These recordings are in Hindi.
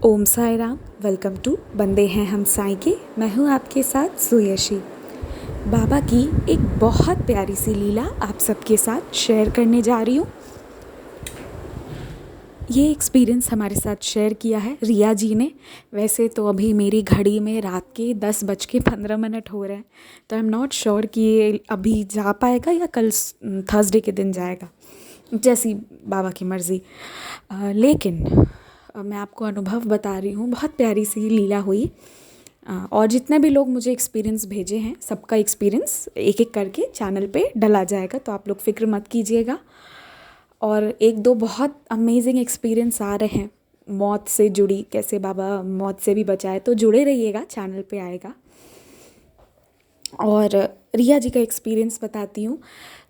Om Sai Ram. Welcome to बंदे हैं हम साईं के। मैं हूँ आपके साथ सुयशी। बाबा की एक बहुत प्यारी सी लीला आप सबके साथ शेयर करने जा रही हूँ। ये एक्सपीरियंस हमारे साथ शेयर किया है रिया जी ने। वैसे तो अभी मेरी घड़ी में रात के 10:15 हो रहे हैं, तो आई एम नॉट श्योर कि ये अभी जा पाएगा या कल थर्सडे के दिन जाएगा, जैसी बाबा की मर्ज़ी। लेकिन मैं आपको अनुभव बता रही हूँ। बहुत प्यारी सी लीला हुई। और जितने भी लोग मुझे एक्सपीरियंस भेजे हैं, सबका एक्सपीरियंस एक एक करके चैनल पे डला जाएगा, तो आप लोग फ़िक्र मत कीजिएगा। और एक दो बहुत अमेजिंग एक्सपीरियंस आ रहे हैं मौत से जुड़ी, कैसे बाबा मौत से भी बचाए, तो जुड़े रहिएगा, चैनल पे आएगा। और रिया जी का एक्सपीरियंस बताती हूँ।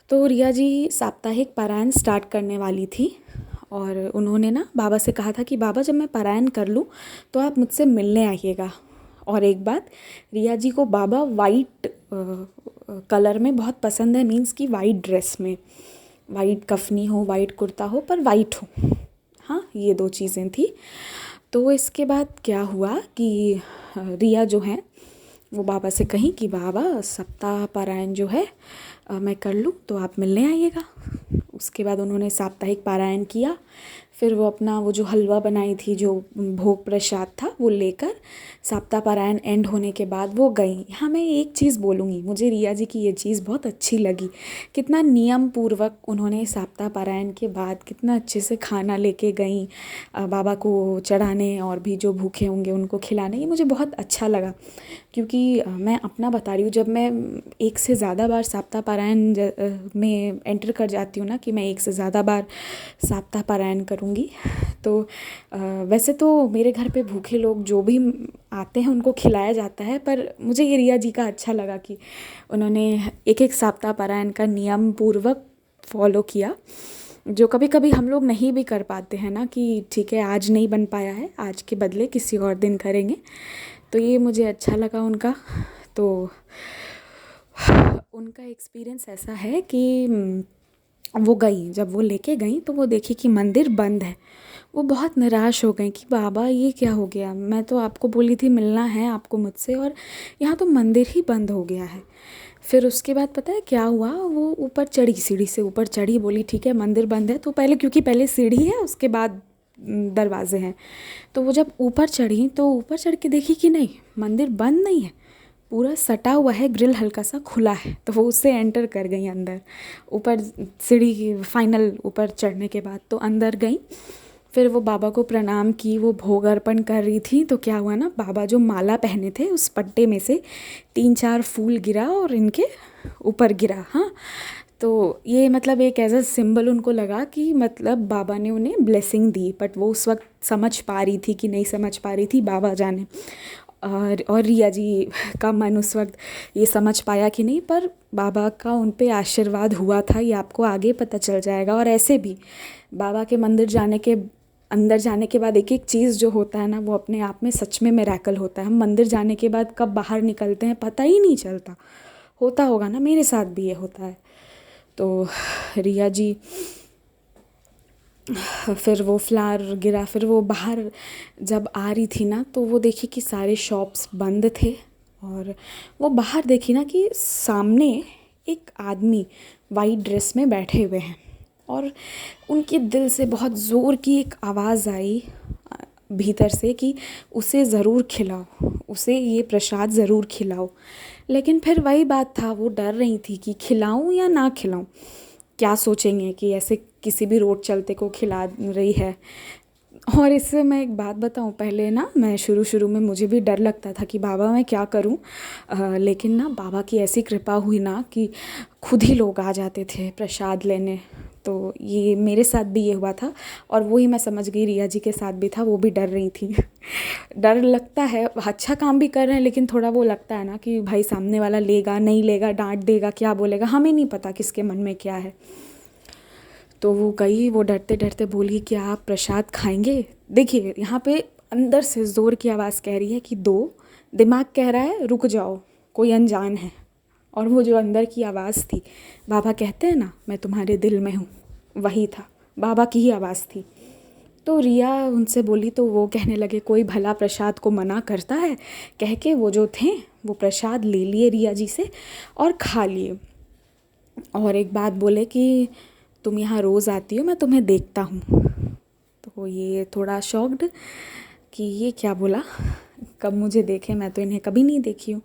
तो रिया जी साप्ताहिक पारायण स्टार्ट करने वाली थी, और उन्होंने ना बाबा से कहा था कि बाबा जब मैं पारायण कर लूँ तो आप मुझसे मिलने आइएगा। और एक बात, रिया जी को बाबा वाइट कलर में बहुत पसंद है, मीन्स कि वाइट ड्रेस में, वाइट कफनी हो, वाइट कुर्ता हो, पर वाइट हो। हाँ, ये दो चीज़ें थी। तो इसके बाद क्या हुआ कि रिया जो है वो बाबा से कहीं कि बाबा सप्ताह पारायण जो है मैं कर लूँ तो आप मिलने आइएगा। उसके बाद उन्होंने साप्ताहिक पारायण किया। फिर वो अपना वो जो हलवा बनाई थी, जो भोग प्रसाद था, वो लेकर सप्ताह पारायण एंड होने के बाद वो गई। यहाँ मैं एक चीज़ बोलूँगी, मुझे रिया जी की ये चीज़ बहुत अच्छी लगी। कितना नियम पूर्वक उन्होंने सप्ताह पारायण के बाद कितना अच्छे से खाना लेके गई बाबा को चढ़ाने, और भी जो भूखे होंगे उनको खिलाने। ये मुझे बहुत अच्छा लगा, क्योंकि मैं अपना बता रही हूँ, जब मैं एक से ज़्यादा बार सप्ताह पारायण में एंटर कर जाती हूँ ना, कि मैं एक से ज़्यादा बार सप्ताह पारायण करूँगी, तो वैसे तो मेरे घर पे भूखे लोग जो भी आते हैं उनको खिलाया जाता है, पर मुझे ये रिया जी का अच्छा लगा कि उन्होंने एक एक सप्ताह पारायण का नियम पूर्वक फॉलो किया, जो कभी कभी हम लोग नहीं भी कर पाते हैं ना, कि ठीक है आज नहीं बन पाया है, आज के बदले किसी और दिन करेंगे। तो ये मुझे अच्छा लगा उनका। तो उनका एक्सपीरियंस ऐसा है कि वो गई, जब वो लेके गई तो वो देखी कि मंदिर बंद है। वो बहुत निराश हो गई कि बाबा ये क्या हो गया, मैं तो आपको बोली थी मिलना है आपको मुझसे, और यहाँ तो मंदिर ही बंद हो गया है। फिर उसके बाद पता है क्या हुआ, वो ऊपर चढ़ी, सीढ़ी से ऊपर चढ़ी, बोली ठीक है मंदिर बंद है तो पहले, क्योंकि पहले सीढ़ी है उसके बाद दरवाजे हैं, तो वो जब ऊपर चढ़ी तो ऊपर चढ़ के देखी कि नहीं, मंदिर बंद नहीं है, पूरा सटा हुआ है, ग्रिल हल्का सा खुला है। तो वो उससे एंटर कर गई अंदर, ऊपर सीढ़ी की फाइनल ऊपर चढ़ने के बाद तो अंदर गई। फिर वो बाबा को प्रणाम की, वो भोग अर्पण कर रही थी, तो क्या हुआ ना, बाबा जो माला पहने थे उस पट्टे में से 3-4 फूल गिरा और इनके ऊपर गिरा। हाँ, तो ये मतलब एक एज अ सिंबल उनको लगा कि मतलब बाबा ने उन्हें ब्लेसिंग दी, बट वो उस वक्त समझ पा रही थी कि नहीं समझ पा रही थी, बाबा जाने। और रिया जी का मन उस वक्त ये समझ पाया कि नहीं, पर बाबा का उन पे आशीर्वाद हुआ था, ये आपको आगे पता चल जाएगा। और ऐसे भी बाबा के मंदिर जाने के अंदर जाने के बाद एक एक चीज़ जो होता है ना, वो अपने आप में सच में मिरेकल होता है। हम मंदिर जाने के बाद कब बाहर निकलते हैं पता ही नहीं चलता। होता होगा ना, मेरे साथ भी ये होता है। तो रिया जी फिर वो फ्लावर गिरा, फिर वो बाहर जब आ रही थी ना, तो वो देखी कि सारे शॉप्स बंद थे, और वो बाहर देखी ना कि सामने एक आदमी वाइट ड्रेस में बैठे हुए हैं, और उनके दिल से बहुत ज़ोर की एक आवाज़ आई भीतर से कि उसे ज़रूर खिलाओ, उसे ये प्रसाद ज़रूर खिलाओ। लेकिन फिर वही बात था, वो डर रही थी कि खिलाऊं या ना खिलाऊं, क्या सोचेंगे कि ऐसे किसी भी रोड चलते को खिला रही है। और इससे मैं एक बात बताऊं, पहले ना मैं शुरू शुरू में मुझे भी डर लगता था कि बाबा मैं क्या करूं, लेकिन ना बाबा की ऐसी कृपा हुई ना कि खुद ही लोग आ जाते थे प्रसाद लेने। तो ये मेरे साथ भी ये हुआ था, और वही मैं समझ गई रिया जी के साथ भी था, वो भी डर रही थी। डर लगता है, अच्छा काम भी कर रहे हैं, लेकिन थोड़ा वो लगता है ना कि भाई सामने वाला लेगा नहीं लेगा, डांट देगा, क्या बोलेगा, हमें नहीं पता किसके मन में क्या है। तो वो गई, वो डरते डरते बोली कि आप प्रसाद खाएंगे। देखिए यहाँ पे अंदर से ज़ोर की आवाज़ कह रही है कि दो, दिमाग कह रहा है रुक जाओ, कोई अनजान है। और वो जो अंदर की आवाज़ थी, बाबा कहते हैं ना मैं तुम्हारे दिल में हूँ, वही था, बाबा की ही आवाज़ थी। तो रिया उनसे बोली तो वो कहने लगे कोई भला प्रसाद को मना करता है, कह के वो जो थे वो प्रसाद ले लिए रिया जी से और खा लिए। और एक बात बोले कि तुम यहाँ रोज़ आती हो, मैं तुम्हें देखता हूँ। तो ये थोड़ा शॉक्ड कि ये क्या बोला, कब मुझे देखे, मैं तो इन्हें कभी नहीं देखी हूँ।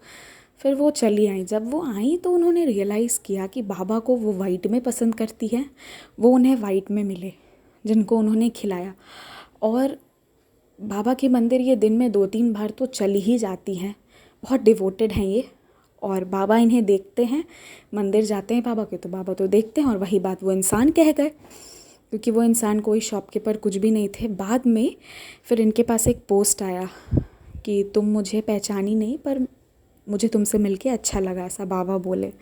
फिर वो चली आई। जब वो आई तो उन्होंने रियलाइज़ किया कि बाबा को वो वाइट में पसंद करती है। वो उन्हें वाइट में मिले जिनको उन्होंने खिलाया। और बाबा के मंदिर ये दिन में 2-3 बार तो चली ही जाती हैं, बहुत डिवोटेड हैं ये। और बाबा इन्हें देखते हैं, मंदिर जाते हैं बाबा के तो बाबा तो देखते हैं। और वही बात वो इंसान कह गए, क्योंकि वो इंसान कोई शॉपकीपर कुछ भी नहीं थे। बाद में फिर इनके पास एक पोस्ट आया कि तुम मुझे पहचानी नहीं पर मुझे तुमसे मिलके अच्छा लगा, ऐसा बाबा बोले।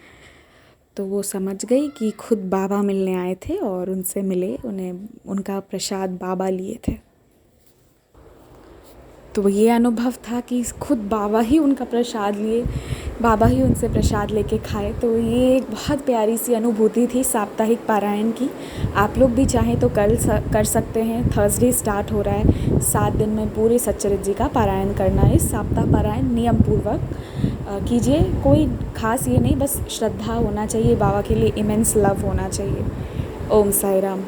तो वो समझ गई कि खुद बाबा मिलने आए थे और उनसे मिले, उन्हें उनका प्रसाद बाबा लिए थे। तो ये अनुभव था कि खुद बाबा ही उनका प्रसाद लिए, बाबा ही उनसे प्रसाद लेके खाए। तो ये एक बहुत प्यारी सी अनुभूति थी साप्ताहिक पारायण की। आप लोग भी चाहें तो कर सकते हैं। थर्सडे स्टार्ट हो रहा है, 7 दिन में पूरे सच्चरित्र जी का पारायण करना है। सप्ताह पारायण नियम पूर्वक कीजिए। कोई खास ये नहीं, बस श्रद्धा होना चाहिए, बाबा के लिए इमेंस लव होना चाहिए। ओम साई राम।